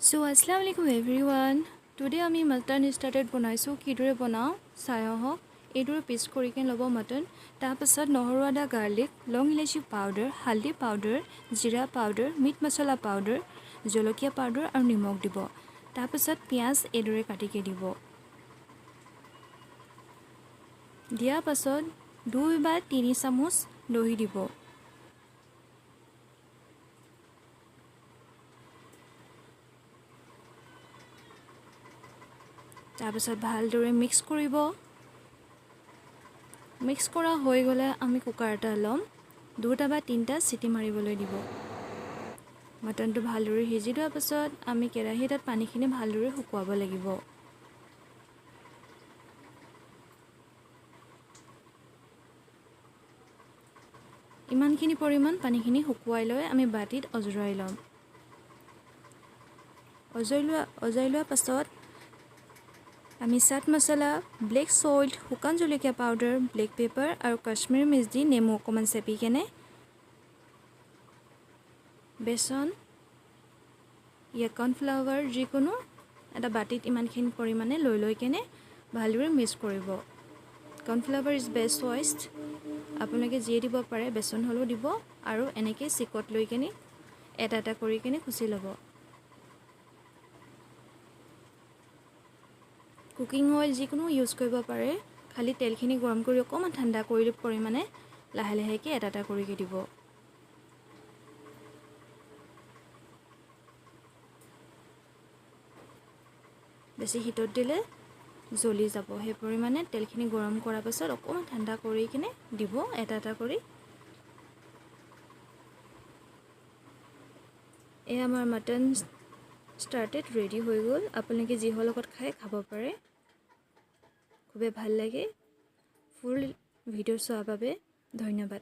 So assalamualaikum everyone. Today আমি mutton started বনাইছো কিদৰে বনাও চাইহক এদৰে পিস কৰি কেন লব mutton তাৰ পাছত নহৰু আদা garlic লং ইলাচি পাউডাৰ হালদি পাউডাৰ জিৰা পাউডাৰ মিট মছলা পাউডাৰ জলকীয়া পাউডাৰ আৰু নিমখ দিব তাৰ পাছত পিয়াজ এদৰে কাটিকে দিব দিয়া পাছত 2 বা 3 চামুচ দহি দিব তাৰ পাছত ভালদৰে মিক্স কৰিব মিক্স কৰা হৈ গলে আমি কুকাৰ এটা লম 2টা বা 3টা সিটি মাৰিবলৈ দিব মটনটো ভালদৰে সিজি দিয়া পাছত আমি কেৰাহীত পানীখিনি ভালদৰে শুকুৱাব লাগিব ইমানখিনি পৰিমাণ পানীখিনি শুকুৱাই লৈ আমি বাটিত অজৰাই লম অজৰাই পাছত আমি চাট মছলা ব্লেক সল্ট শুকান জলকীয়া পাউডাৰ ব্লেক পেপাৰ আৰু কাশ্মীৰী মিৰ্চ দি নেমু অকমান চেপি কেনে বেসন ইয়া কৰ্নফ্লাৱাৰ যিকোনো এটা বাটিত ইমানখিনি পৰিমাণে লৈ কেনে ভালদৰে মিক্স কৰিব কৰ্নফ্লাৱাৰ ইজ বেষ্ট চইচ আপোনালোকে যি দিব পাৰে বেসন হলো দিব আৰু এনেকৈ চিকট লৈ কেনে এটা কৰি কেনে খুচি ল'ব কুকিং অইল যিকোনো ইউজ কৰিব পাৰে খালি তেলখিনি গৰম কৰি অকমান ঠাণ্ডা কৰি পৰিমাণে লাহে লাহেকৈ এটা কৰি দিব বেছি হিটত দিলে জ্বলি যাব সেই পৰিমাণে তেলখিনি গৰম কৰাৰ পাছত অকমান ঠাণ্ডা কৰি কিনে দিব এটা কৰি এই আমাৰ মটন started ready হৈ গল আপোনালোকে যি হল লগত খাই খাব পাৰে খুবে ভাল লাগে ফুল ভিডিও চোৱাৰ বাবে ধন্যবাদ